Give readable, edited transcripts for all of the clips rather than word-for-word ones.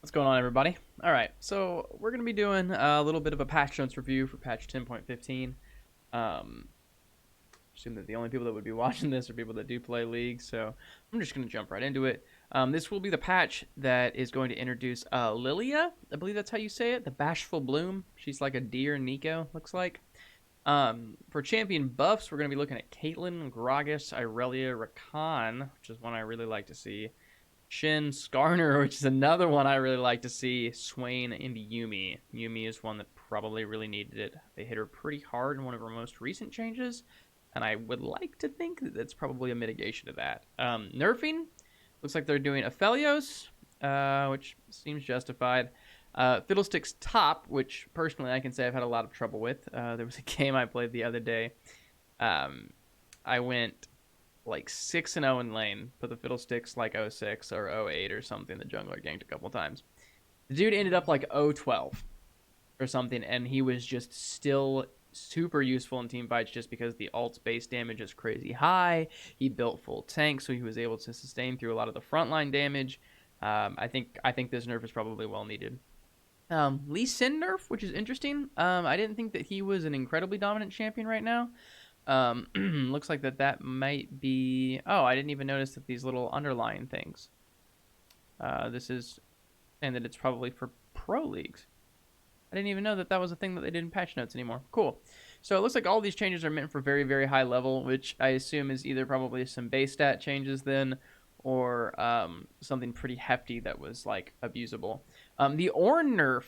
What's going on, everybody? All right, so we're going to be doing a little bit of a patch notes review for patch 10.15. Um, assume that the only people that would be watching this are people that do play League, so I'm just going to jump right into it. This will be the patch that is going to introduce Lilia. I believe that's how you say it, the Bashful Bloom. She's like a deer Nico, looks like. For champion buffs, we're going to be looking at Caitlyn, Gragas, Irelia, Rakan, which is one I really like to see. Shin, Skarner, which is another one I really like to see, Swain, and Yumi. Yumi is one that probably really needed it. They hit her pretty hard in one of her most recent changes, and I would like to think that that's probably a mitigation of that. Nerfing, looks like they're doing Aphelios, which seems justified. Fiddlestick's top, which personally I can say I've had a lot of trouble with. There was a game I played the other day. I went like 6-0 in lane, put the Fiddlesticks like 06 or 08 or something. The jungler ganked a couple times. The dude ended up like 012 or something, and he was just still super useful in team fights just because the alt's base damage is crazy high. He built full tank, so he was able to sustain through a lot of the frontline damage. I think this nerf is probably well needed. Lee Sin nerf, which is interesting. I didn't think that he was an incredibly dominant champion right now. Looks like that might be... Oh, I didn't even notice that these little underlying things. This is saying that it's probably for pro leagues. I didn't even know that was a thing that they did in patch notes anymore. Cool. So it looks like all these changes are meant for very, very high level, which I assume is either probably some base stat changes then, or something pretty hefty that was like abusable. The Ornn nerf,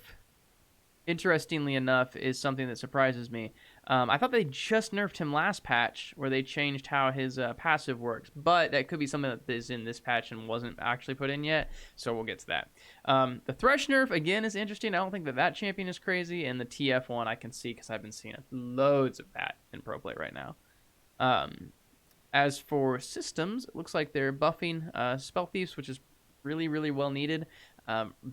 interestingly enough, is something that surprises me. I thought they just nerfed him last patch, where they changed how his passive works, but that could be something that is in this patch and wasn't actually put in yet, so we'll get to that. The Thresh nerf, again, is interesting. I don't think that champion is crazy, and the TF one I can see because I've been seeing loads of that in pro play right now. As for systems, it looks like they're buffing Spell Thieves, which is really, really well needed.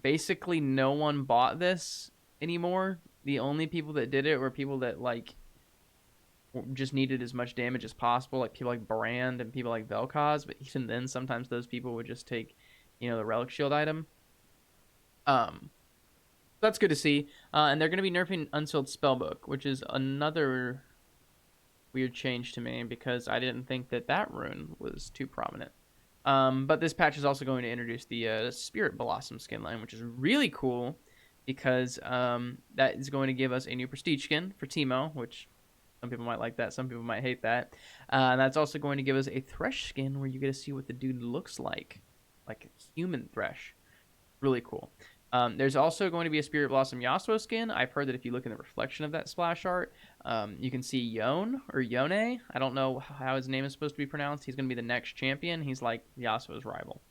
Basically, no one bought this anymore. The only people that did it were people that like just needed as much damage as possible, like people like Brand and people like Vel'Koz, but even then sometimes those people would just take, the relic shield item. That's good to see. And they're going to be nerfing Unsealed Spellbook, which is another weird change to me because I didn't think that rune was too prominent. But this patch is also going to introduce the Spirit Blossom skin line, which is really cool because that is going to give us a new prestige skin for Teemo, which some people might like that, some people might hate that. And that's also going to give us a Thresh skin where you get to see what the dude looks like human Thresh. Really cool. There's also going to be a Spirit Blossom Yasuo skin. I've heard that if you look in the reflection of that splash art, you can see Yone or Yone. I don't know how his name is supposed to be pronounced. He's going to be the next champion. He's like Yasuo's rival.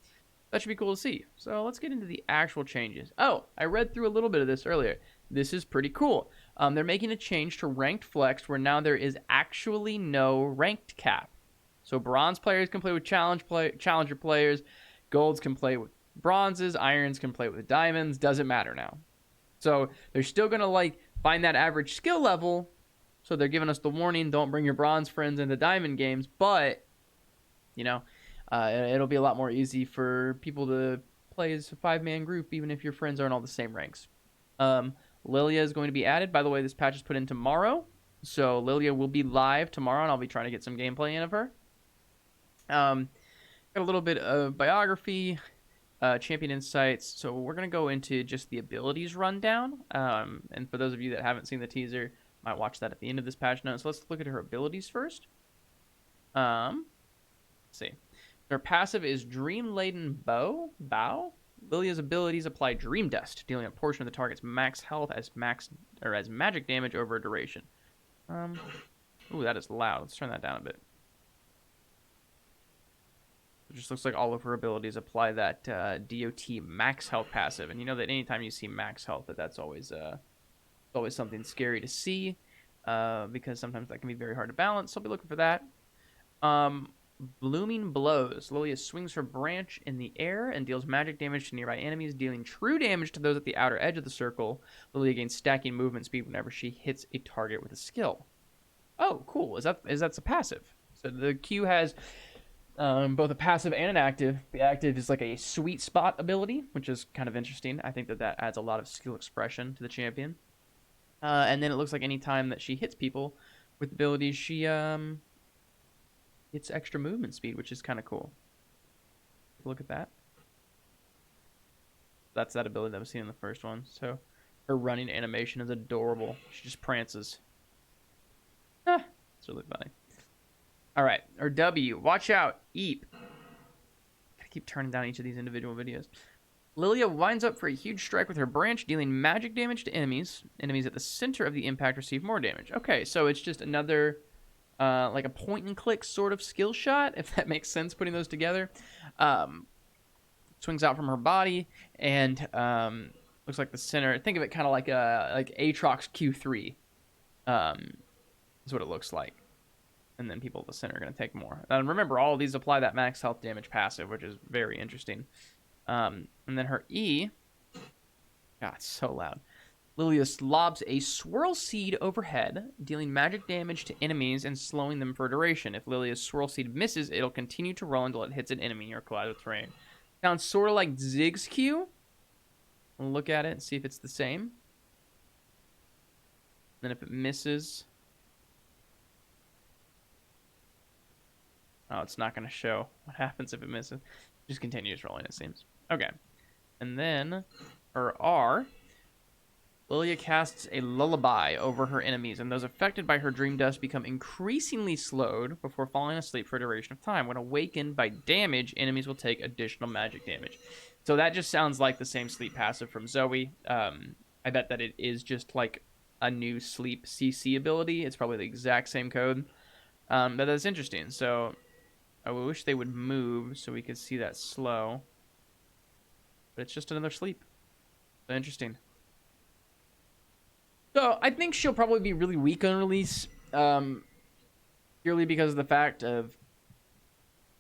That should be cool to see. So let's get into the actual changes. Oh, I read through a little bit of this earlier. This is pretty cool. They're making a change to ranked flex where now there is actually no ranked cap. So bronze players can play with challenger players. Golds can play with bronzes. Irons can play with diamonds. Doesn't matter now. So they're still going to find that average skill level. So they're giving us the warning, don't bring your bronze friends into diamond games. But, it'll be a lot more easy for people to play as a 5-man group, even if your friends aren't all the same ranks. Lilia is going to be added. By the way, this patch is put in tomorrow. So Lilia will be live tomorrow, and I'll be trying to get some gameplay in of her. Got a little bit of biography, champion insights. So we're going to go into just the abilities rundown. And for those of you that haven't seen the teaser, might watch that at the end of this patch note. So let's look at her abilities first. Let's see. Her passive is Dream Laden Bow. Lilia's abilities apply Dream Dust, dealing a portion of the target's max health as magic damage over a duration. Ooh, that is loud. Let's turn that down a bit. It just looks like all of her abilities apply that DOT max health passive, and you know that anytime you see max health, that's always something scary to see, because sometimes that can be very hard to balance. So I'll be looking for that. Blooming Blows. Lilia swings her branch in the air and deals magic damage to nearby enemies, dealing true damage to those at the outer edge of the circle. Lilia gains stacking movement speed whenever she hits a target with a skill. Oh, cool. Is that a passive? So the Q has both a passive and an active. The active is like a sweet spot ability, which is kind of interesting. I think that adds a lot of skill expression to the champion. And then it looks like any time that she hits people with abilities, she gets extra movement speed, which is kind of cool. Look at that. That's that ability that was seen in the first one. So her running animation is adorable. She just prances. Ah, it's really funny. All right, or W. Watch out, Eep. Gotta keep turning down each of these individual videos. Lilia winds up for a huge strike with her branch, dealing magic damage to enemies. Enemies at the center of the impact receive more damage. Okay, so it's just another, like a point and click sort of skill shot, if that makes sense, putting those together. Swings out from her body, and looks like the center. Think of it kind of like Aatrox Q3. Is what it looks like. And then people at the center are going to take more. And remember, all of these apply that max health damage passive, which is very interesting. And then her E. God, it's so loud. Lilia lobs a swirl seed overhead, dealing magic damage to enemies and slowing them for a duration. If Lilia's swirl seed misses, it'll continue to roll until it hits an enemy or collides with terrain. Sounds sort of like Zig's Q. We'll look at it and see if it's the same. Then if it misses... Oh, it's not going to show what happens if it misses. Just continues rolling, it seems. Okay. And then, her R, Lilia casts a lullaby over her enemies, and those affected by her dream dust become increasingly slowed before falling asleep for a duration of time. When awakened by damage, enemies will take additional magic damage. So that just sounds like the same sleep passive from Zoe. I bet that it is just like a new sleep CC ability. It's probably the exact same code. But that's interesting. So... I wish they would move so we could see that slow. But it's just another sleep. So interesting. So I think she'll probably be really weak on release. Purely because of the fact of...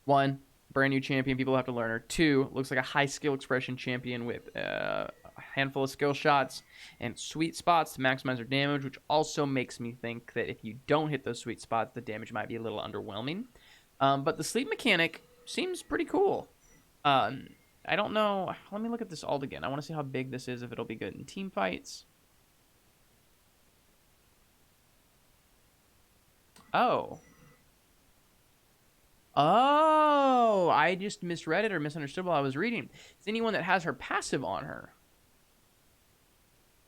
1, brand new champion, people have to learn her. 2, looks like a high skill expression champion with a handful of skill shots and sweet spots to maximize her damage, which also makes me think that if you don't hit those sweet spots, the damage might be a little underwhelming. But the sleep mechanic seems pretty cool. I don't know. Let me look at this alt again. I want to see how big this is, if it'll be good in team fights. Oh. Oh, I just misread it or misunderstood while I was reading. It's anyone that has her passive on her.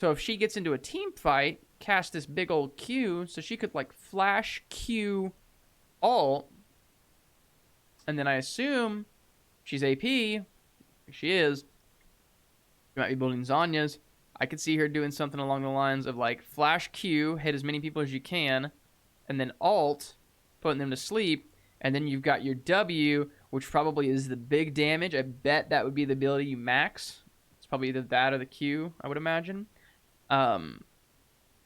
So if she gets into a team fight, cast this big old Q, so she could like flash Q alt. And then I assume she's AP. She is. She might be building Zanya's. I could see her doing something along the lines of like flash Q, hit as many people as you can, and then alt, putting them to sleep. And then you've got your W, which probably is the big damage. I bet that would be the ability you max. It's probably either that or the Q, I would imagine. And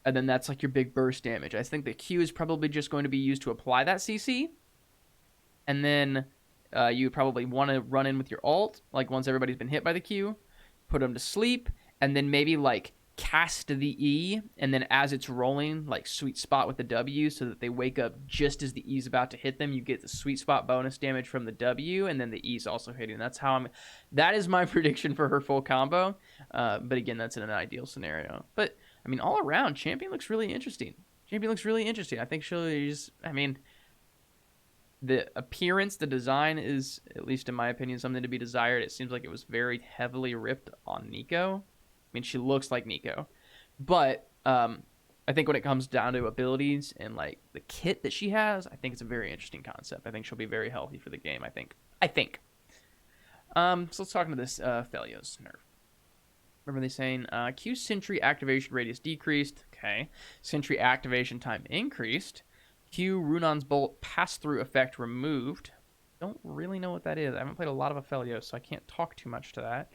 then that's like your big burst damage. I think the Q is probably just going to be used to apply that CC. And then you probably want to run in with your alt, like once everybody's been hit by the Q, put them to sleep, and then maybe like cast the E, and then as it's rolling, like sweet spot with the W, so that they wake up just as the E's about to hit them. You get the sweet spot bonus damage from the W, and then the E's also hitting. That is my prediction for her full combo. But again, that's in an ideal scenario. But I mean, all around, Champion looks really interesting. I think she's, the appearance, the design is, at least in my opinion, something to be desired. It seems like it was very heavily ripped on Nico. I mean, she looks like Nico. But I think when it comes down to abilities and like the kit that she has, I think it's a very interesting concept. I think she'll be very healthy for the game, I think. So let's talk about this Felios nerf. Remember they saying Q Sentry activation radius decreased. Okay. Sentry activation time increased. Q Runon's Bolt pass-through effect removed. Don't really know what that is. I haven't played a lot of Aphelios, so I can't talk too much to that.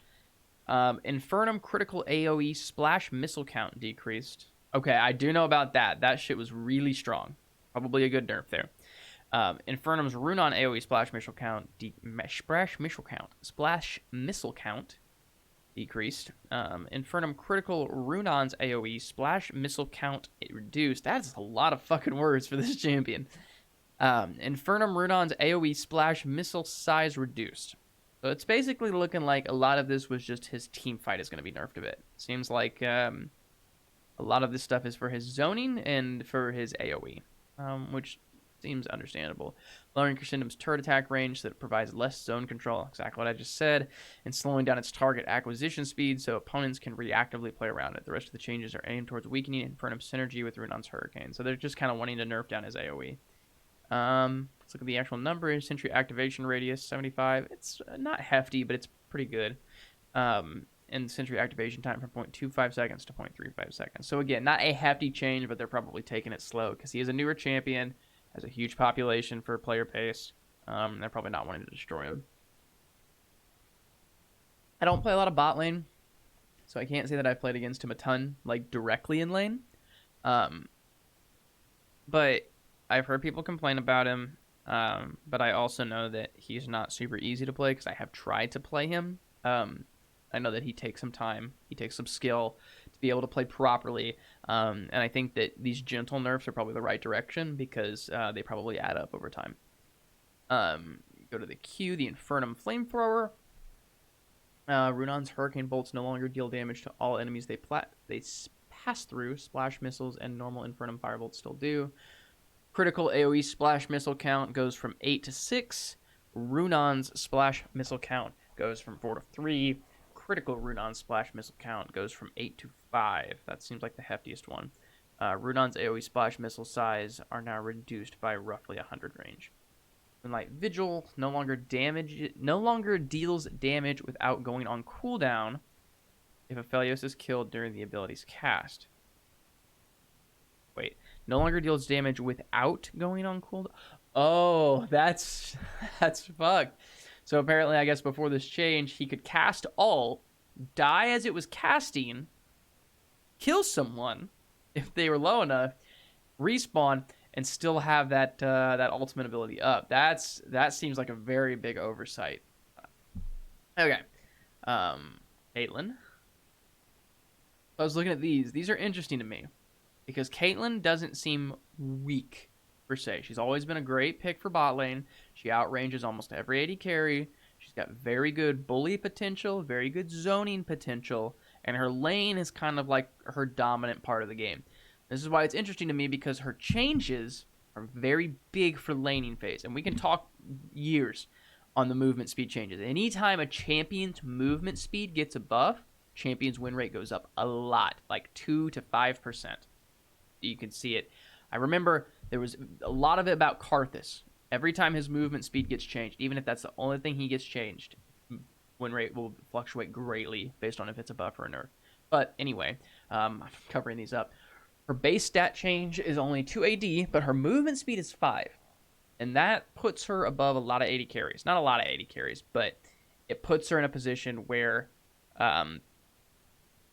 Infernum critical AoE splash missile count decreased. Okay, I do know about that. That shit was really strong. Probably a good nerf there. Infernum's Runon AoE splash missile count decreased. Infernum critical Runon's AoE splash missile count reduced. That's a lot of fucking words for this champion. Infernum Runon's AoE splash missile size reduced. So it's basically looking like a lot of this was just his team fight is going to be nerfed a bit. Seems like a lot of this stuff is for his zoning and for his AoE, which seems understandable. Lowering Crescendom's turret attack range so that it provides less zone control, exactly what I just said, and slowing down its target acquisition speed so opponents can reactively play around it. The rest of the changes are aimed towards weakening Infernum's synergy with Runon's Hurricane. So they're just kind of wanting to nerf down his AoE. Let's look at the actual number. Sentry activation radius 75. It's not hefty, but it's pretty good. And sentry activation time from 0.25 seconds to 0.35 seconds. So again, not a hefty change, but they're probably taking it slow because he is a newer champion, has a huge population for player pace. They're probably not wanting to destroy him. I don't play a lot of bot lane, so I can't say that I've played against him a ton, like directly in lane. But I've heard people complain about him, but I also know that he's not super easy to play because I have tried to play him. I know that he takes some time. He takes some skill to be able to play properly. And I think that these gentle nerfs are probably the right direction because they probably add up over time. Go to the Q, the Infernum Flamethrower. Runon's Hurricane Bolts no longer deal damage to all enemies they pass through. Splash missiles and normal Infernum Firebolts still do. Critical AoE splash missile count goes from 8 to 6. Runon's splash missile count goes from 4 to 3. Critical Runon's splash missile count goes from 8 to 5. That seems like the heftiest one. Runon's AoE splash missile size are now reduced by roughly 100 range. Moonlight Vigil no longer deals damage without going on cooldown if a Aphelios is killed during the ability's cast. Wait, no longer deals damage without going on cooldown? Oh, that's fucked. So apparently, I guess before this change, he could cast ult, die as it was casting, kill someone if they were low enough, respawn, and still have that ultimate ability up. That seems like a very big oversight. Okay, Caitlyn. I was looking at these. These are interesting to me because Caitlyn doesn't seem weak per se. She's always been a great pick for bot lane. She outranges almost every AD carry. She's got very good bully potential, very good zoning potential, and her lane is kind of like her dominant part of the game. This is why it's interesting to me because her changes are very big for laning phase, and we can talk years on the movement speed changes. Anytime a champion's movement speed gets a buff, champion's win rate goes up a lot, like 2 to 5%. You can see it. I remember there was a lot of it about Karthus. Every time his movement speed gets changed, even if that's the only thing he gets changed, win rate will fluctuate greatly based on if it's a buff or a nerf. But anyway, I'm covering these up. Her base stat change is only 2 AD, but her movement speed is 5. And that puts her above a lot of AD carries. Not a lot of AD carries, but it puts her in a position where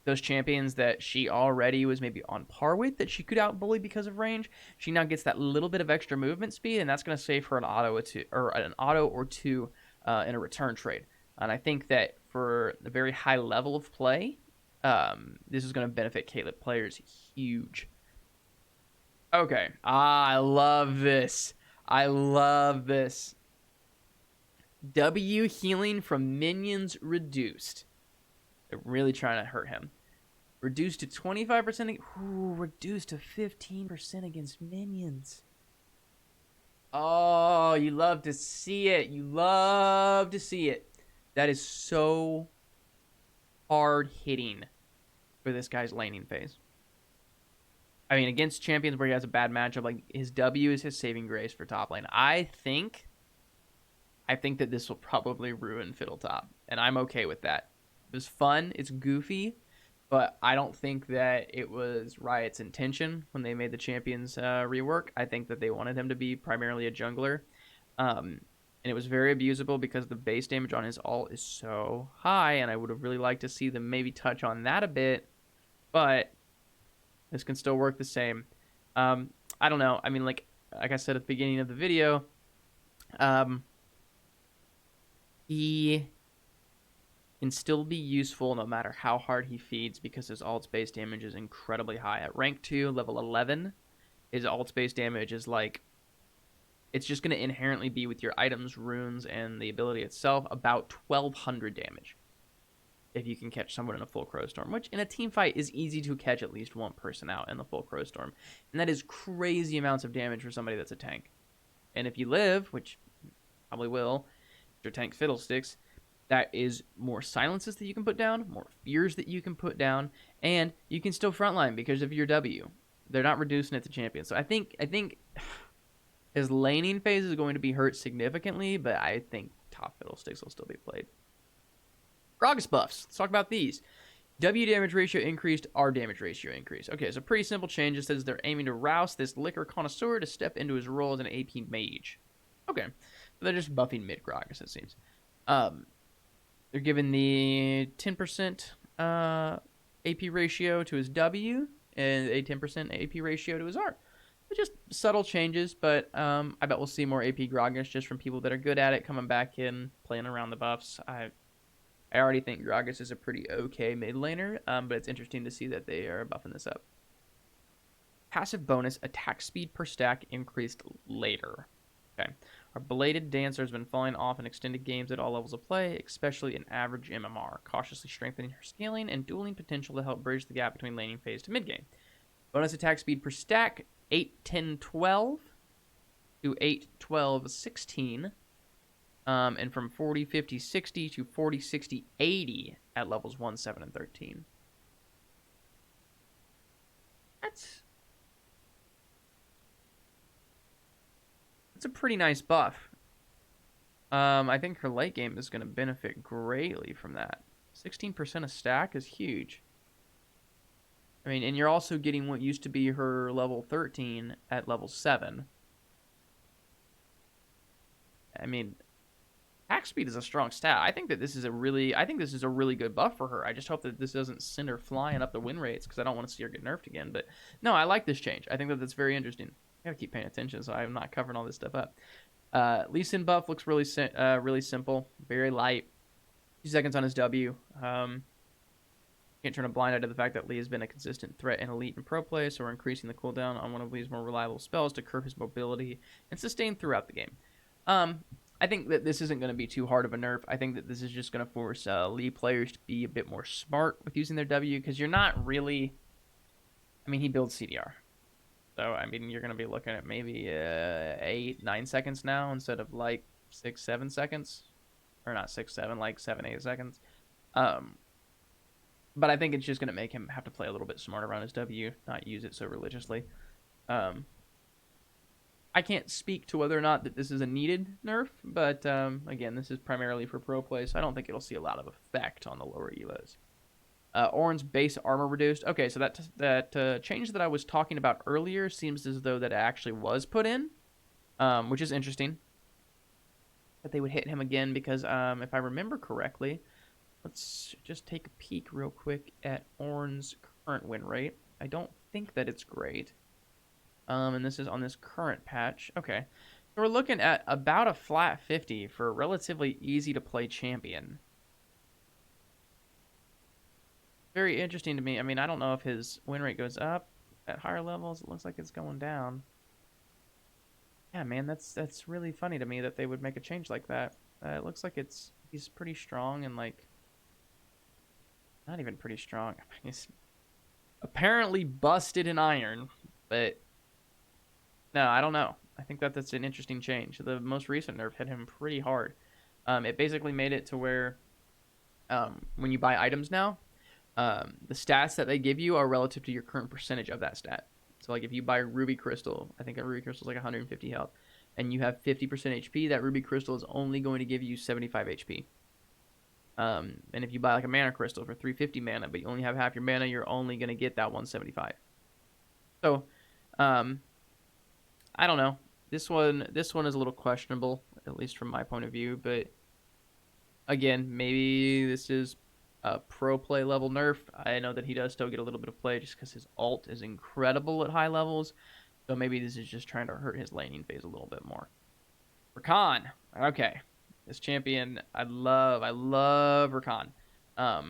those champions that she already was maybe on par with, that she could outbully because of range, she now gets that little bit of extra movement speed, and that's going to save her an auto or two in a return trade. And I think that for the very high level of play, this is going to benefit Caitlyn players huge. Okay, I love this. W healing from minions reduced. They're really trying to hurt him. Reduced to 25%. Reduced to 15% against minions. Oh, you love to see it. That is so hard hitting for this guy's laning phase. I mean, against champions where he has a bad matchup, like his W is his saving grace for top lane. I think that this will probably ruin Fiddle Top, and I'm okay with that. It was fun. It's goofy, but I don't think that it was Riot's intention when they made the champions rework. I think that they wanted him to be primarily a jungler, and it was very abusable because the base damage on his ult is so high, and I would have really liked to see them maybe touch on that a bit, but this can still work the same. I don't know. I mean, like I said at the beginning of the video, he can still be useful no matter how hard he feeds because his ult's base damage is incredibly high. At rank 2, level 11, his ult's base damage is like it's just going to inherently be with your items, runes, and the ability itself about 1200 damage if you can catch someone in a full Crow Storm, which in a team fight is easy to catch at least one person out in the full Crow Storm. And that is crazy amounts of damage for somebody that's a tank. And if you live, which you probably will, your tank fiddlesticks, that is more silences that you can put down, more fears that you can put down, and you can still frontline because of your W. They're not reducing it to champion. So I think his laning phase is going to be hurt significantly, but I think top fiddlesticks will still be played. Gragas buffs. Let's talk about these. W damage ratio increased, R damage ratio increased. Okay, so pretty simple change. It says they're aiming to rouse this liquor connoisseur to step into his role as an AP mage. Okay, so they're just buffing mid Gragas, it seems. They're giving the 10% AP ratio to his W and a 10% AP ratio to his R. They're just subtle changes, but I bet we'll see more AP Gragas just from people that are good at it coming back in, playing around the buffs. I already think Gragas is a pretty okay mid laner, but it's interesting to see that they are buffing this up. Passive bonus, attack speed per stack increased later. Okay. Our Bladed Dancer has been falling off in extended games at all levels of play, especially in average MMR, cautiously strengthening her scaling and dueling potential to help bridge the gap between laning phase to mid game. Bonus attack speed per stack, 8, 10, 12 to 8, 12, 16. And from 40, 50, 60 to 40, 60, 80 at levels 1, 7, and 13. That's a pretty nice buff. I think her late game is going to benefit greatly from that. 16% of stack is huge. I mean, and you're also getting what used to be her level 13 at level 7. I mean, attack speed is a strong stat. I think this is a really good buff for her. I just hope that this doesn't send her flying up the win rates because I don't want to see her get nerfed again. But no, I like this change. I think that's very interesting. I gotta keep paying attention, so I'm not covering all this stuff up. Lee Sin buff looks really simple, very light. 2 seconds on his W. Can't turn a blind eye to the fact that Lee has been a consistent threat in elite and pro play, so we're increasing the cooldown on one of Lee's more reliable spells to curb his mobility and sustain throughout the game. I think that this isn't going to be too hard of a nerf. I think that this is just going to force Lee players to be a bit more smart with using their W, because you're not really... I mean, he builds CDR. So, I mean, you're going to be looking at maybe 8, 9 seconds now instead of like 6, 7 seconds. Or not 6, 7, like 7, 8 seconds. But I think it's just going to make him have to play a little bit smarter around his W, not use it so religiously. I can't speak to whether or not that this is a needed nerf, but again, this is primarily for pro play, so I don't think it'll see a lot of effect on the lower elos. Ornn's base armor reduced. Okay, so that change that I was talking about earlier seems as though that it actually was put in, which is interesting. That they would hit him again because if I remember correctly, let's just take a peek real quick at Ornn's current win rate. I don't think that it's great. And this is on this current patch. Okay. So we're looking at about a flat 50 for a relatively easy to play champion. Very interesting to me. I mean, I don't know if his win rate goes up at higher levels. It looks like it's going down. Yeah, man, that's really funny to me that they would make a change like that. It looks like he's pretty strong and like not even pretty strong. He's apparently busted in iron, but no, I don't know. I think that's an interesting change. The most recent nerf hit him pretty hard. It basically made it to where when you buy items now, the stats that they give you are relative to your current percentage of that stat. So like if you buy Ruby Crystal, I think a Ruby Crystal is like 150 health, and you have 50% HP, that Ruby Crystal is only going to give you 75 HP. And if you buy like a Mana Crystal for 350 mana, but you only have half your mana, you're only going to get that 175. So, I don't know. This one is a little questionable, at least from my point of view. But again, maybe this is a pro play level nerf. I know that he does still get a little bit of play just because his ult is incredible at high levels. So maybe this is just trying to hurt his laning phase a little bit more. Rakan. Okay. This champion, I love Rakan. I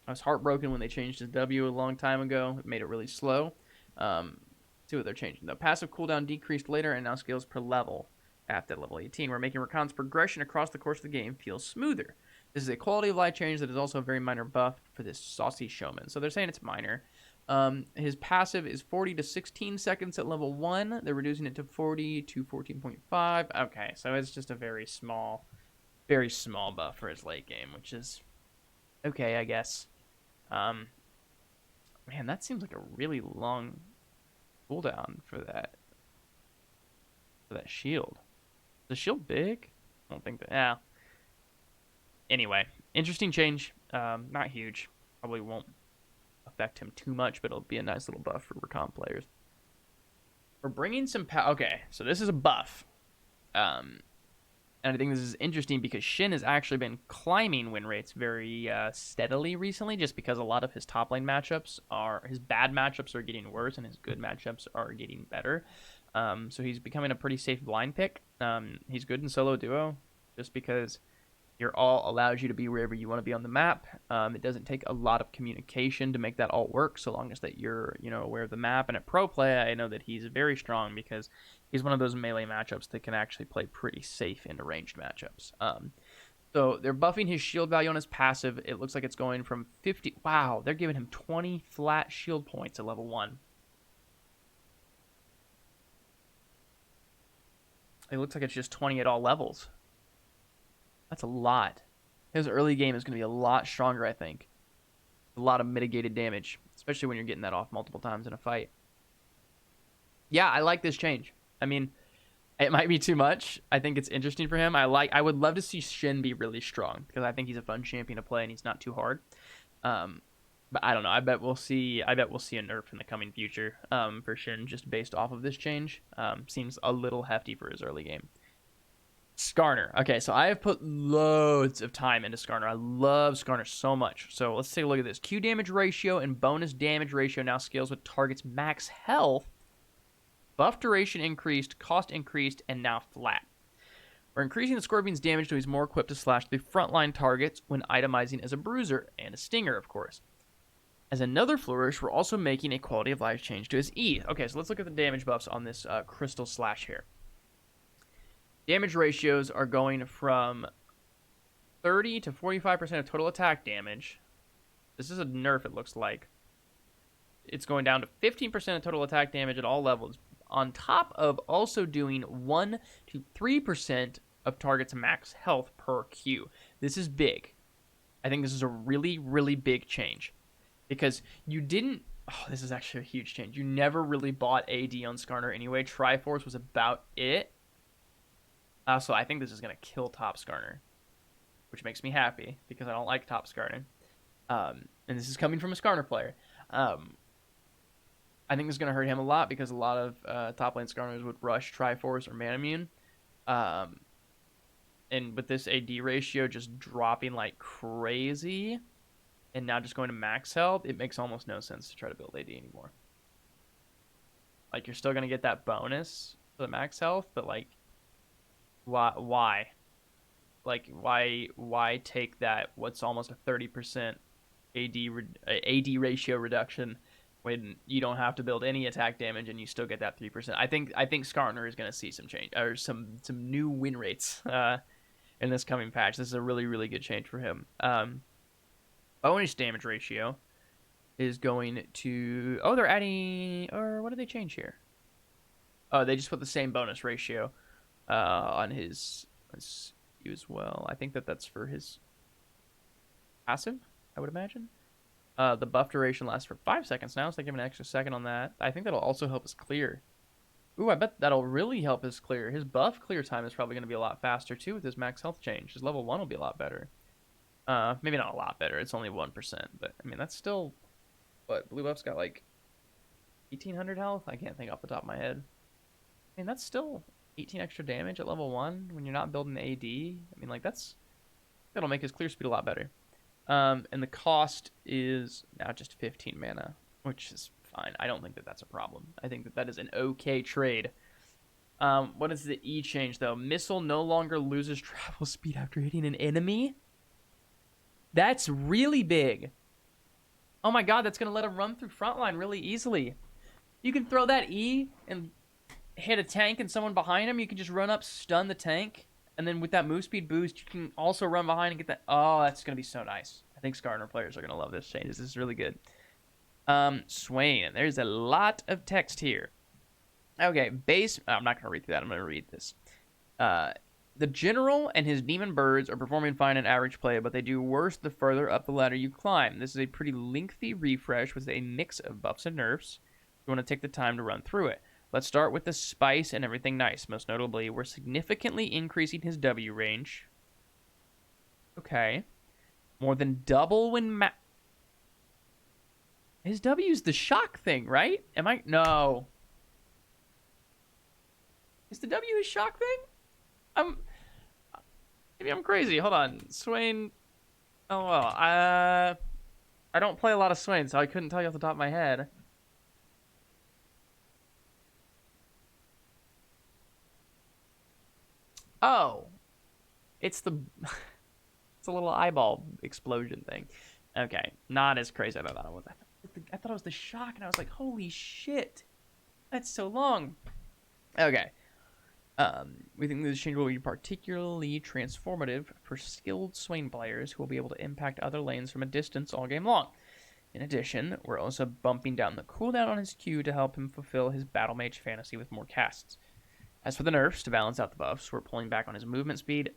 was heartbroken when they changed his W a long time ago. It made it really slow. See what they're changing. The passive cooldown decreased later and now scales per level. After level 18, we're making Rakan's progression across the course of the game feel smoother. This is a quality of life change that is also a very minor buff for this saucy showman. So they're saying it's minor. His passive is 40 to 16 seconds at level 1. They're reducing it to 40 to 14.5. Okay, so it's just a very small buff for his late game, which is okay, I guess. Man, that seems like a really long cooldown for that shield. Is the shield big? I don't think that. Yeah. Anyway, interesting change. Not huge. Probably won't affect him too much, but it'll be a nice little buff for recon players. We're bringing some power. Okay, so this is a buff. And I think this is interesting because Shin has actually been climbing win rates very steadily recently, just because a lot of his top lane matchups his bad matchups are getting worse and his good matchups are getting better. So he's becoming a pretty safe blind pick. He's good in solo duo, just because your all allows you to be wherever you want to be on the map. It doesn't take a lot of communication to make that all work, so long as that you're aware of the map. And at pro play, I know that he's very strong because he's one of those melee matchups that can actually play pretty safe into ranged matchups. So they're buffing his shield value on his passive. It looks like it's going from 50. Wow, they're giving him 20 flat shield points at level 1. It looks like it's just 20 at all levels. That's a lot. His early game is going to be a lot stronger, I think. A lot of mitigated damage, especially when you're getting that off multiple times in a fight. Yeah, I like this change. I mean, it might be too much. I think it's interesting for him. I would love to see Shin be really strong because I think he's a fun champion to play and he's not too hard. But I don't know. I bet we'll see a nerf in the coming future for Shin just based off of this change. Seems a little hefty for his early game. Skarner. Okay, so I have put loads of time into Skarner. I love Skarner so much. So let's take a look at this. Q damage ratio and bonus damage ratio now scales with target's max health. Buff duration increased, cost increased, and now flat. We're increasing the Scorpion's damage so he's more equipped to slash the frontline targets when itemizing as a bruiser and a stinger, of course. As another flourish, we're also making a quality of life change to his E. Okay, so let's look at the damage buffs on this crystal slash here. Damage ratios are going from 30 to 45% of total attack damage. This is a nerf, it looks like. It's going down to 15% of total attack damage at all levels, on top of also doing 1 to 3% of target's max health per Q. This is big. I think this is a really, really big change. Because you didn't... Oh, this is actually a huge change. You never really bought AD on Skarner anyway. Triforce was about it. So I think this is going to kill top Skarner, which makes me happy because I don't like top Skarner. And this is coming from a Skarner player. I think this is going to hurt him a lot because a lot of top lane Skarners would rush Triforce or Manamune. And with this AD ratio just dropping like crazy and now just going to max health, it makes almost no sense to try to build AD anymore. Like, you're still going to get that bonus for the max health, but like, why? Like, why take that, what's almost a 30% AD ratio reduction when you don't have to build any attack damage and you still get that 3%? I think Skarner is going to see some change, or some new win rates in this coming patch. This is a really, really good change for him. Bonus damage ratio is going to... Oh, they're adding... Or what did they change here? Oh, they just put the same bonus ratio on his SKU as well. I think that's for his passive, I would imagine. The buff duration lasts for 5 seconds now, so they give an extra second on that. I think that'll also help us clear. Ooh, I bet that'll really help us clear. His buff clear time is probably going to be a lot faster, too, with his max health change. His level 1 will be a lot better. Maybe not a lot better. It's only 1%, but, I mean, that's still... What, Blue Buff's got, like, 1,800 health? I can't think off the top of my head. I mean, that's still 18 extra damage at level 1 when you're not building the AD. I mean, like, that'll make his clear speed a lot better. And the cost is now just 15 mana, which is fine. I don't think that's a problem. I think that is an okay trade. What is the E change, though? Missile no longer loses travel speed after hitting an enemy? That's really big. Oh my god, that's going to let him run through frontline really easily. You can throw that E and hit a tank and someone behind him, you can just run up, stun the tank, and then with that move speed boost, you can also run behind and get that. Oh, that's gonna be so nice. I think Skarner players are gonna love this change. This is really good. Swain. There's a lot of text here. Okay, base. I'm not gonna read through that. I'm gonna read this. The general and his demon birds are performing fine in average play, but they do worse the further up the ladder you climb. This is a pretty lengthy refresh with a mix of buffs and nerfs. You want to take the time to run through it. Let's start with the spice and everything nice. Most notably, we're significantly increasing his W range. Okay. More than double when his W's the shock thing, right? Am I? No. Is the W his shock thing? Maybe I'm crazy. Hold on. Swain. Oh, well. I don't play a lot of Swain, so I couldn't tell you off the top of my head. Oh. It's the... it's a little eyeball explosion thing. Okay. Not as crazy as I thought it was. I thought it was the shock, and I was like, holy shit. That's so long. Okay. We think this change will be particularly transformative for skilled Swain players who will be able to impact other lanes from a distance all game long. In addition, we're also bumping down the cooldown on his Q to help him fulfill his Battle Mage fantasy with more casts. As for the nerfs, to balance out the buffs, we're pulling back on his movement speed.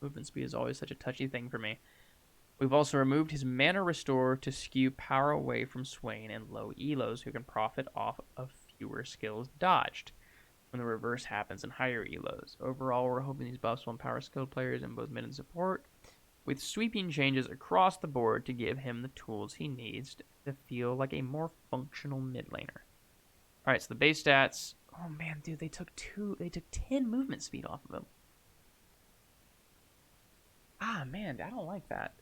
Movement speed is always such a touchy thing for me. We've also removed his mana restore to skew power away from Swain and low elos who can profit off of fewer skills dodged when the reverse happens in higher elos. Overall, we're hoping these buffs will empower skilled players in both mid and support, with sweeping changes across the board to give him the tools he needs to feel like a more functional mid laner. Alright, so the base stats. Oh man, dude, they took 10 movement speed off of him. Ah man, I don't like that.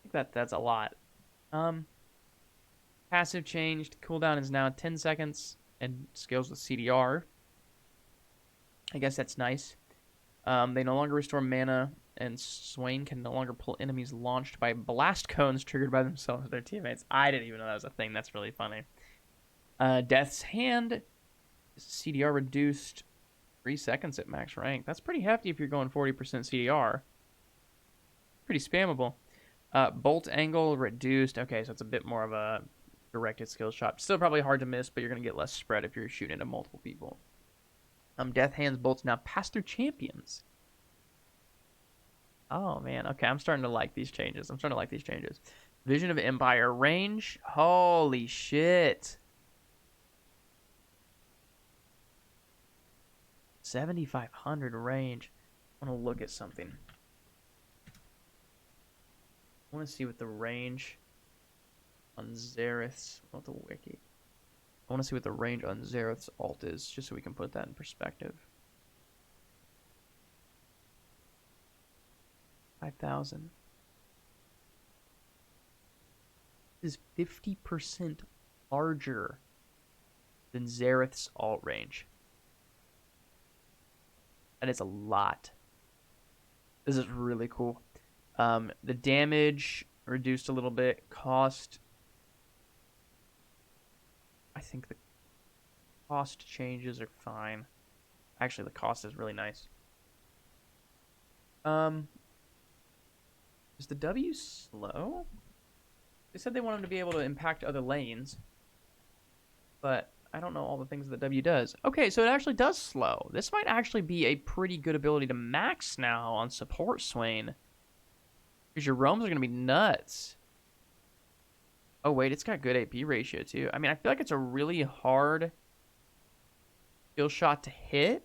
I think that's a lot. Passive changed. Cooldown is now 10 seconds and scales with CDR. I guess that's nice. They no longer restore mana, and Swain can no longer pull enemies launched by blast cones triggered by themselves or their teammates. I didn't even know that was a thing. That's really funny. Death's Hand. CDR reduced 3 seconds at max rank. That's pretty hefty if you're going 40% CDR. Pretty spammable. Bolt angle reduced. Okay, so it's a bit more of a directed skill shot. Still probably hard to miss, but you're going to get less spread if you're shooting into multiple people. Death Hand's bolts now pass through champions. Oh, man. Okay, I'm starting to like these changes. Vision of Empire range. Holy shit. 7,500 range. I want to look at something. I want to see what the range on Xerath's... Not the wiki. I want to see what the range on Xerath's ult is, just so we can put that in perspective. 5,000. This is 50% larger than Xerath's ult range. That is a lot. This is really cool. The damage reduced a little bit. Cost... I think the cost changes are fine. Actually, the cost is really nice. Is the W slow? They said they want him to be able to impact other lanes, but I don't know all the things that the W does. Okay, so it actually does slow. This might actually be a pretty good ability to max now on support Swain, because your roams are going to be nuts. Oh, wait, it's got good AP ratio, too. I mean, I feel like it's a really hard skill shot to hit.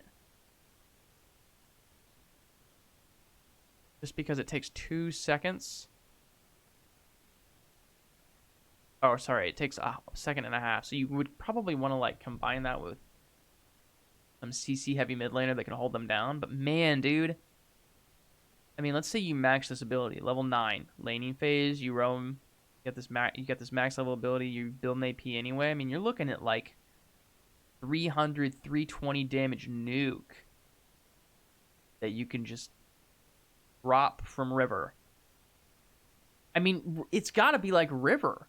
Just because it takes 2 seconds. Oh, sorry, it takes a second and a half. So you would probably want to, like, combine that with some CC heavy mid laner that can hold them down. But, man, dude. I mean, let's say you max this ability. Level 9. Laning phase, you roam... You got this max level ability, you build an AP anyway. I mean, you're looking at like 300, 320 damage nuke that you can just drop from River. I mean, it's got to be like River.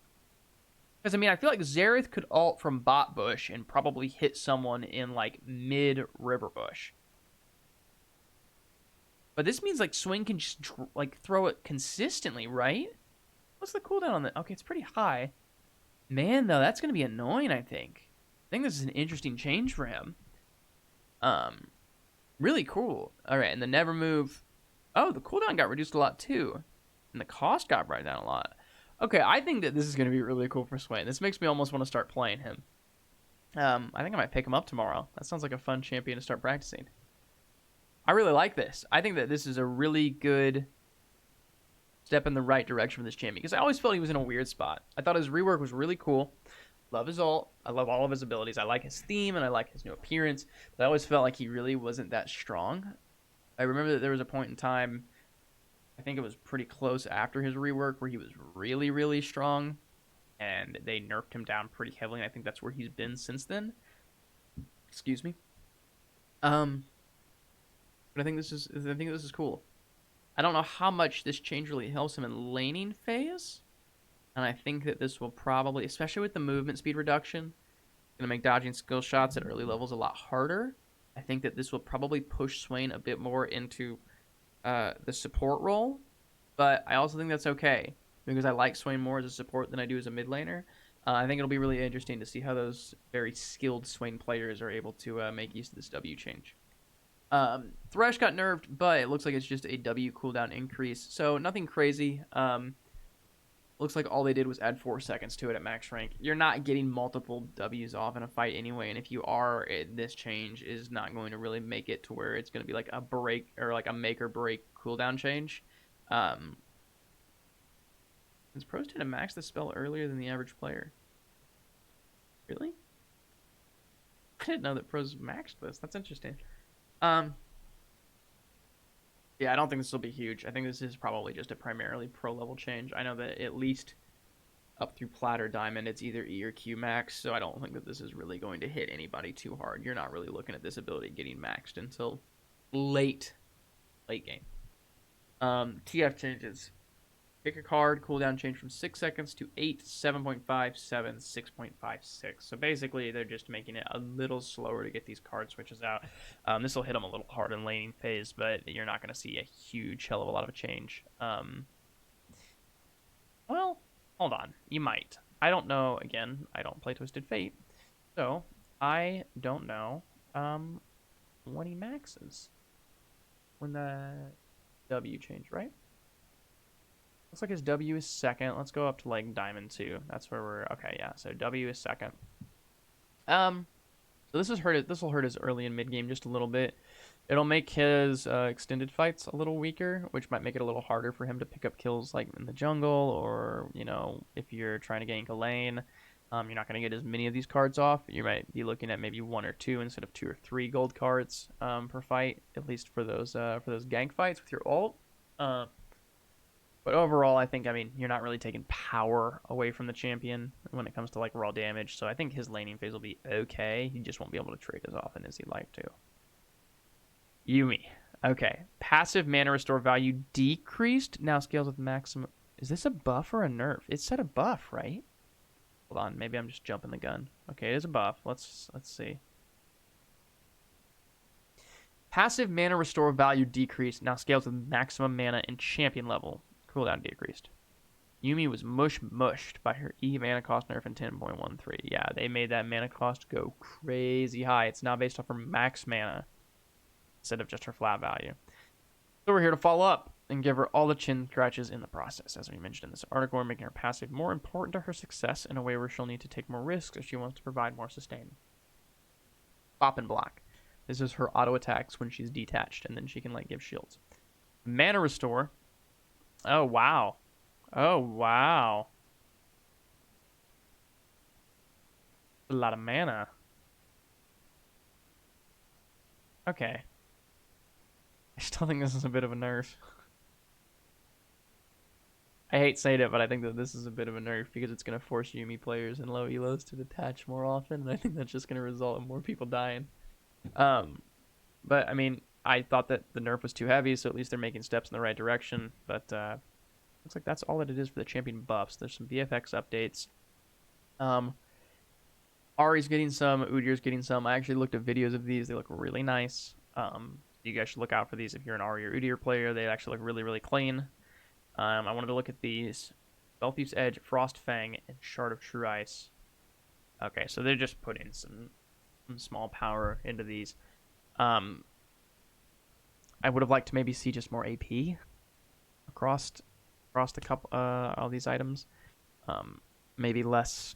Because, I mean, I feel like Xerath could ult from bot bush and probably hit someone in, like, mid-river bush. But this means, like, Swain can just, like, throw it consistently, right? What's the cooldown on that? Okay, it's pretty high. Man, though, that's going to be annoying, I think. I think this is an interesting change for him. Really cool. All right, and the never move. Oh, the cooldown got reduced a lot, too. And the cost got brought down a lot. Okay, I think that this is going to be really cool for Swain. This makes me almost want to start playing him. I think I might pick him up tomorrow. That sounds like a fun champion to start practicing. I really like this. I think that this is a really good step in the right direction for this champion, because I always felt he was in a weird spot. I thought his rework was really cool. Love his ult. I love all of his abilities. I like his theme, and I like his new appearance. But I always felt like he really wasn't that strong. I remember that there was a point in time, I think it was pretty close after his rework, where he was really, really strong, and they nerfed him down pretty heavily, and I think that's where he's been since then. Excuse me. But I think this is cool. I don't know how much this change really helps him in laning phase, and I think that this will probably, especially with the movement speed reduction, going to make dodging skill shots at early levels a lot harder. I think that this will probably push Swain a bit more into the support role, but I also think that's okay, because I like Swain more as a support than I do as a mid laner. I think it'll be really interesting to see how those very skilled Swain players are able to make use of this W change. Thresh got nerfed, but it looks like it's just a W cooldown increase, so nothing crazy. Looks like all they did was add 4 seconds to it at max rank. You're not getting multiple W's off in a fight anyway, and if you are, this change is not going to really make it to where it's going to be like a break or like a make or break cooldown change. Since pros tend to max the spell earlier than the average player. Really? I didn't know that pros maxed this. That's interesting. Yeah, I don't think this will be huge. I think this is probably just a primarily pro level change. I know that at least up through Plat or Diamond, it's either E or Q max, so I don't think that this is really going to hit anybody too hard. You're not really looking at this ability getting maxed until late game. TF changes. Pick a card, cooldown change from 6 seconds to 8, 7.5, 7, 6.56. So basically, they're just making it a little slower to get these card switches out. This will hit them a little hard in laning phase, but you're not going to see a huge hell of a lot of a change. Well, hold on. You might. I don't know. Again, I don't play Twisted Fate, so I don't know when he maxes. When the W change, right? Looks like his W is second. Let's go up to like Diamond 2. That's where we're okay. Yeah, so W is second. So this will hurt his early and mid game just a little bit. It'll make his extended fights a little weaker, which might make it a little harder for him to pick up kills like in the jungle, or if you're trying to gank a lane. You're not going to get as many of these cards off. You might be looking at maybe 1 or 2 instead of 2 or 3 gold cards per fight, at least for those gank fights with your ult. But overall, I think, you're not really taking power away from the champion when it comes to like raw damage. So I think his laning phase will be okay. He just won't be able to trade as often as he'd like to. Yumi. Okay. Passive mana restore value decreased. Now scales with maximum. Is this a buff or a nerf? It said a buff, right? Hold on. Maybe I'm just jumping the gun. Okay, it is a buff. Let's see. Passive mana restore value decreased. Now scales with maximum mana and champion level. Cooldown decreased. Yumi was mushed by her E mana cost nerf in 10.13. Yeah, they made that mana cost go crazy high. It's now based off her max mana instead of just her flat value. So we're here to follow up and give her all the chin scratches in the process. As we mentioned in this article, we're making her passive more important to her success in a way where she'll need to take more risks if she wants to provide more sustain. Pop and block. This is her auto attacks when she's detached, and then she can give shields. Mana restore. Oh, wow. Oh, wow. A lot of mana. Okay. I still think this is a bit of a nerf. I hate saying it, but I think that this is a bit of a nerf because it's going to force Yumi players and low elos to detach more often, and I think that's just going to result in more people dying. But, I thought that the nerf was too heavy, so at least they're making steps in the right direction. But looks like that's all that it is for the champion buffs. There's some VFX updates. Um, Ari's getting some, Udyr's getting some. I actually looked at videos of these. They look really nice. You guys should look out for these if you're an Ari or Udyr player. They actually look really, really clean. I wanted to look at these. Belthie's Edge, Frost Fang, and Shard of True Ice. Okay, so they're just putting some small power into these. I would have liked to maybe see just more AP across the couple all these items. Maybe less.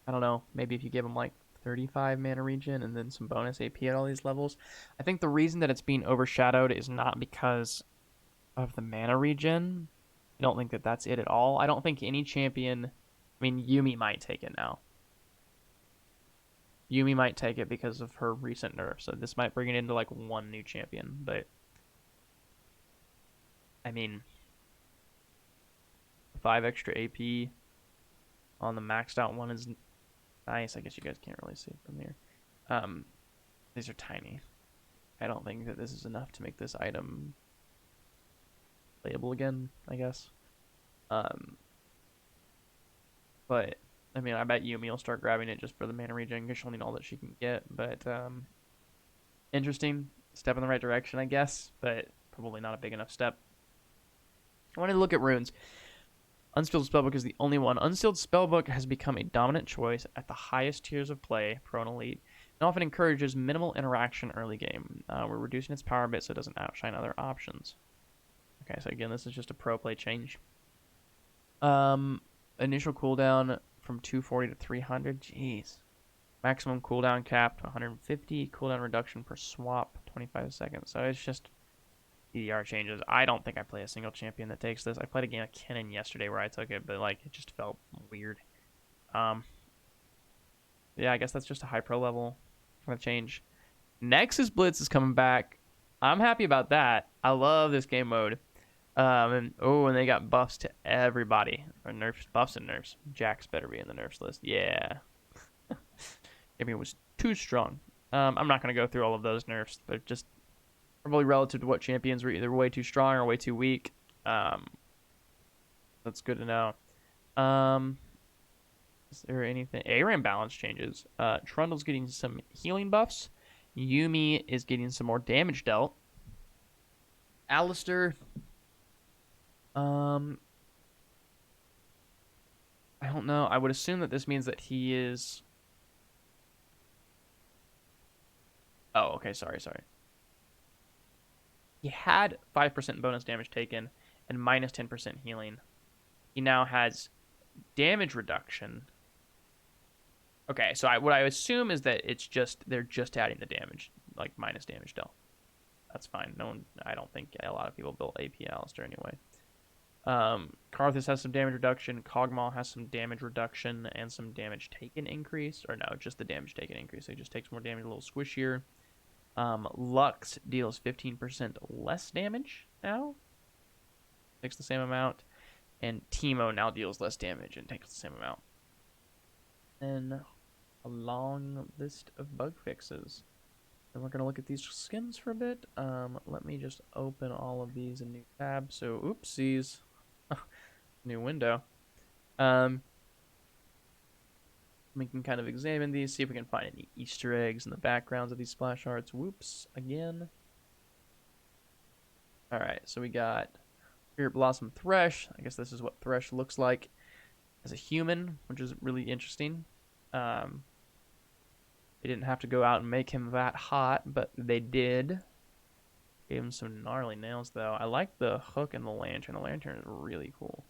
I don't know. Maybe if you give them like 35 mana regen and then some bonus AP at all these levels. I think the reason that it's being overshadowed is not because of the mana regen. I don't think that that's it at all. I don't think any champion. I mean, Yumi might take it now. Yumi might take it because of her recent nerf. So this might bring it into like one new champion. But I mean, 5 extra AP on the maxed out one is nice. I guess you guys can't really see it from here. These are tiny. I don't think that this is enough to make this item playable again, I guess. But I mean, I bet Yumi will start grabbing it just for the mana regen because she'll need all that she can get. But interesting step in the right direction, I guess, but probably not a big enough step. I wanted to look at runes. Unsealed Spellbook is the only one. Unsealed Spellbook has become a dominant choice at the highest tiers of play, Pro and Elite, and often encourages minimal interaction early game. We're reducing its power a bit so it doesn't outshine other options. Okay, so again, this is just a pro play change. Initial cooldown from 240 to 300. Jeez. Maximum cooldown cap to 150. Cooldown reduction per swap, 25 seconds. So it's just EDR changes. I don't think I play a single champion that takes this. I played a game of Kennen yesterday where I took it, but like it just felt weird. Yeah, I guess that's just a high pro level kind of change. Nexus Blitz is coming back. I'm happy about that. I love this game mode. And they got buffs to everybody. Or nerfs, buffs and nerfs. Jax better be in the nerfs list. Yeah. I mean, it was too strong. I'm not going to go through all of those nerfs. They're just probably relative to what champions were either way too strong or way too weak. That's good to know. Is there anything? ARAM balance changes. Trundle's getting some healing buffs. Yumi is getting some more damage dealt. Alistair, I don't know. I would assume that this means that he is. Oh, okay. Sorry. He had 5% bonus damage taken and minus 10% healing. He now has damage reduction. Okay, so what I assume is that they're just adding the damage, like minus damage dealt. That's fine. I don't think a lot of people built AP Alistair anyway. Karthus has some damage reduction. Kog'Maw has some damage reduction and some damage taken increase. Or no, just the damage taken increase. So he just takes more damage, a little squishier. Lux deals 15% less damage now. Takes the same amount. And Teemo now deals less damage and takes the same amount. And a long list of bug fixes. And we're going to look at these skins for a bit. Let me just open all of these in new tab. So, oopsies. New window. We can kind of examine these, see if we can find any Easter eggs in the backgrounds of these splash arts. Whoops, again. Alright, so we got Spirit Blossom Thresh. I guess this is what Thresh looks like as a human, which is really interesting. They didn't have to go out and make him that hot, but they did. Gave him some gnarly nails, though. I like the hook and the lantern. The lantern is really cool.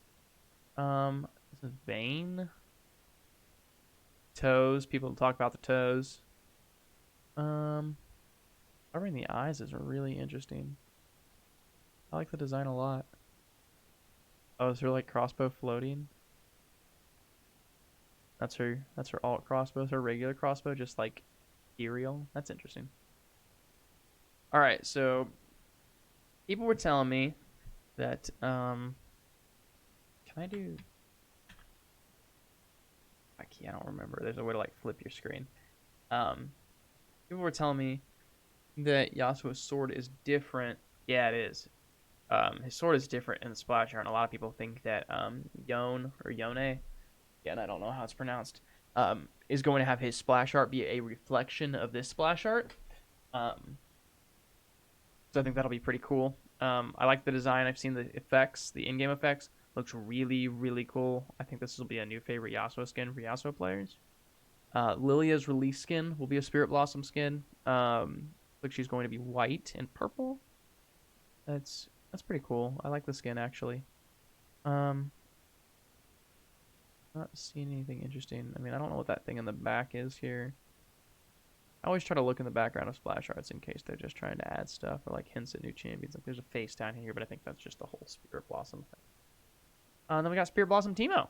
This is Vayne. Toes. People talk about the toes. Covering the eyes is really interesting. I like the design a lot. Oh, is her like crossbow floating? That's her alt crossbow. Her regular crossbow just like ethereal. That's interesting. All right, so people were telling me that can I do? I don't remember. There's a way to like flip your screen. People were telling me that Yasuo's sword is different. Yeah, it is. His sword is different in the splash art, and a lot of people think that Yone or Yone again, I don't know how it's pronounced, is going to have his splash art be a reflection of this splash art. So I think that'll be pretty cool. I like the design. I've seen the effects, the in-game effects. Looks really, really cool. I think this will be a new favorite Yasuo skin for Yasuo players. Lilia's release skin will be a Spirit Blossom skin. Looks she's going to be white and purple. That's pretty cool. I like the skin actually. Um, Not seeing anything interesting. I mean, I don't know what that thing in the back is here. I always try to look in the background of splash arts in case they're just trying to add stuff or like hints at new champions. Like there's a face down here, but I think that's just the whole Spirit Blossom thing. Then we got Spirit Blossom Teemo.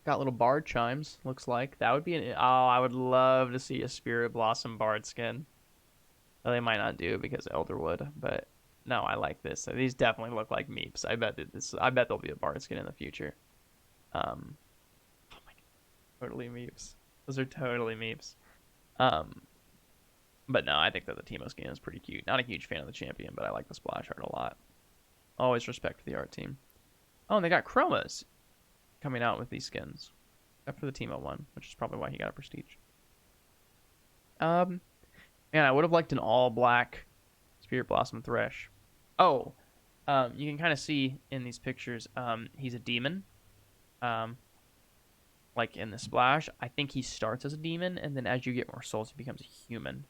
Got little bard chimes. Looks like that would be an. Oh, I would love to see a Spirit Blossom bard skin. Well, they might not do because Elder would, but no, I like this. These definitely look like meeps. I bet there'll be a bard skin in the future. Oh my god, totally meeps. Those are totally meeps. But no, I think that the Teemo skin is pretty cute. Not a huge fan of the champion, but I like the splash art a lot. Always respect the art team. Oh, and they got chromas coming out with these skins. Except for the Teemo one, which is probably why he got a prestige. Man, I would have liked an all-black Spirit Blossom Thresh. Oh, you can kind of see in these pictures, he's a demon. Like in the splash, I think he starts as a demon, and then as you get more souls, he becomes a human,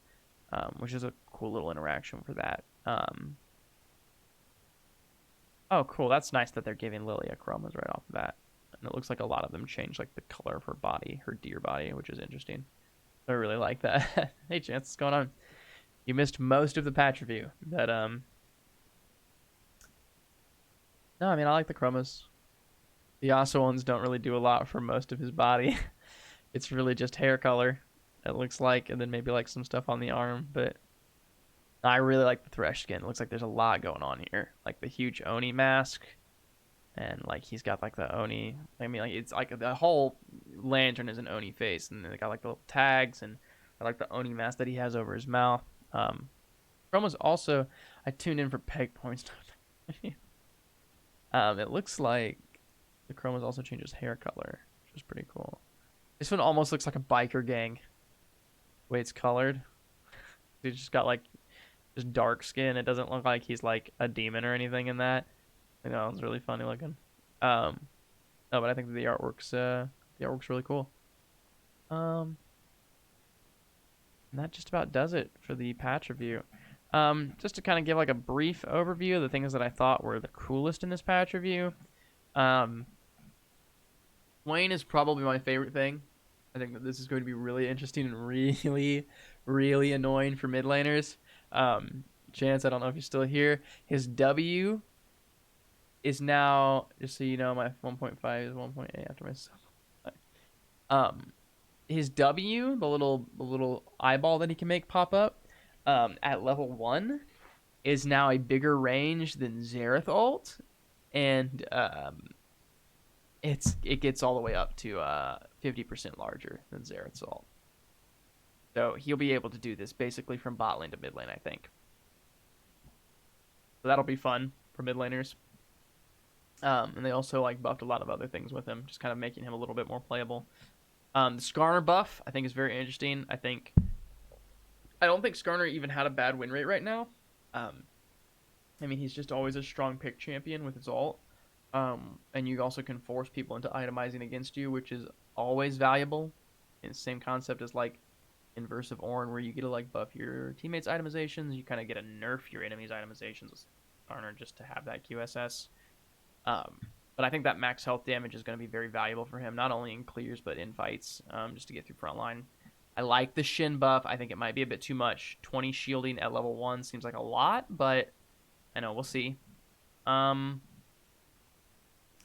which is a cool little interaction for that. Oh, cool. That's nice that they're giving Lilia chromas right off the bat. And it looks like a lot of them change like the color of her body, her deer body, which is interesting. I really like that. Hey, Chance, what's going on? You missed most of the patch review, but no, I mean I like the chromas. The Yasuo ones don't really do a lot for most of his body. It's really just hair color, it looks like, and then maybe like some stuff on the arm. But I really like the Thresh skin. It looks like there's a lot going on here. Like the huge Oni mask, and like he's got like the Oni. I mean, like it's like the whole lantern is an Oni face, and then they got like the little tags, and I like the Oni mask that he has over his mouth. Chroma's also, I tuned in for peg points. It looks like the Chroma's also changes hair color, which is pretty cool. This one almost looks like a biker gang, the way it's colored. He's just got like just dark skin. It doesn't look like he's like a demon or anything in that. I know it's really funny looking. No, but I think the artwork's really cool. And that just about does it for the patch review. Just to kind of give like a brief overview of the things that I thought were the coolest in this patch review. Swain is probably my favorite thing. I think that this is going to be really interesting and really, really annoying for mid laners. Chance, I don't know if you're still here. His W is now, just so you know, my 1.5 is 1.8 after my sub. His W, the little eyeball that he can make pop up, at level 1 is now a bigger range than Xerath ult, and it gets all the way up to 50% larger than Xerath's ult. So he'll be able to do this basically from bot lane to mid lane, I think. So that'll be fun for mid laners. And they also like buffed a lot of other things with him, just kind of making him a little bit more playable. The Skarner buff I think is very interesting. I don't think Skarner even had a bad win rate right now. I mean, he's just always a strong pick champion with his ult. And you also can force people into itemizing against you, which is always valuable. And same concept as like inverse of Ornn, where you get to like buff your teammates' itemizations. You kind of get to nerf your enemies' itemizations with Skarner just to have that QSS. But I think that max health damage is going to be very valuable for him, not only in clears but in fights, just to get through frontline. I like the Shin buff. I think it might be a bit too much. 20 shielding at level 1 seems like a lot, but I know, we'll see. The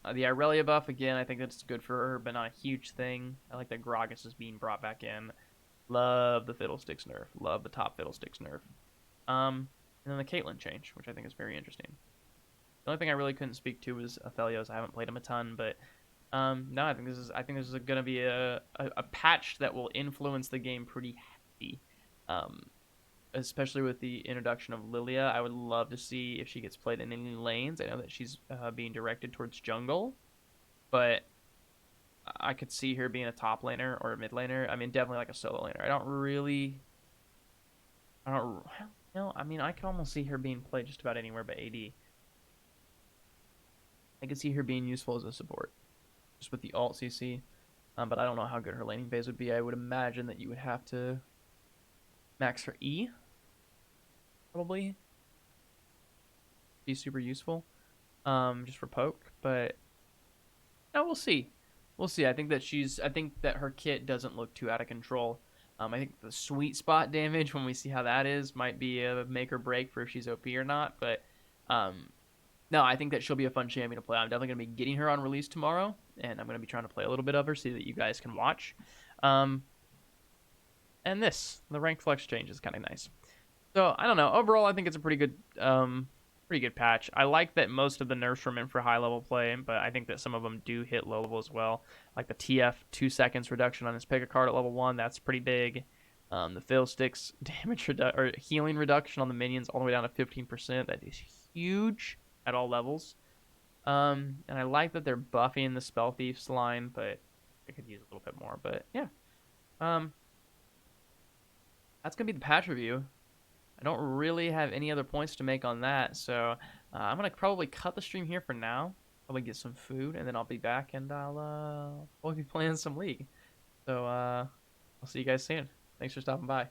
Irelia buff, again, I think that's good for her, but not a huge thing. I like that Gragas is being brought back in. Love the Fiddlesticks nerf. Love the top Fiddlesticks nerf. And then the Caitlyn change, which I think is very interesting. The only thing I really couldn't speak to was Aphelios. I haven't played him a ton, but no, I think this is going to be a patch that will influence the game pretty heavy. Especially with the introduction of Lilia. I would love to see if she gets played in any lanes. I know that she's being directed towards jungle, but I could see her being a top laner or a mid laner. I mean, definitely like a solo laner. I don't, no, I mean, I could almost see her being played just about anywhere but AD. I could see her being useful as a support, just with the alt CC. But I don't know how good her laning phase would be. I would imagine that you would have to max her E, probably. Be super useful, just for poke. But no, we'll see. We'll see. I think that her kit doesn't look too out of control. I think the sweet spot damage, when we see how that is, might be a make or break for if she's OP or not. But um, no, I think that she'll be a fun champion to play. I'm definitely going to be getting her on release tomorrow, and I'm going to be trying to play a little bit of her so that you guys can watch. Um, and the rank flex change is kind of nice. So I don't know. Overall, I think it's a pretty good patch. I like that most of the nerfs were meant for high level play, but I think that some of them do hit low level as well. Like the TF 2 seconds reduction on his pick a card at level 1, that's pretty big. The fail sticks damage or healing reduction on the minions all the way down to 15%. That is huge at all levels. And I like that they're buffing the Spell Thief's line, but I could use a little bit more. But yeah, that's gonna be the patch review. I don't really have any other points to make on that, so I'm gonna probably cut the stream here for now. Probably get some food, and then I'll be back, and we'll be playing some League. So I'll see you guys soon. Thanks for stopping by.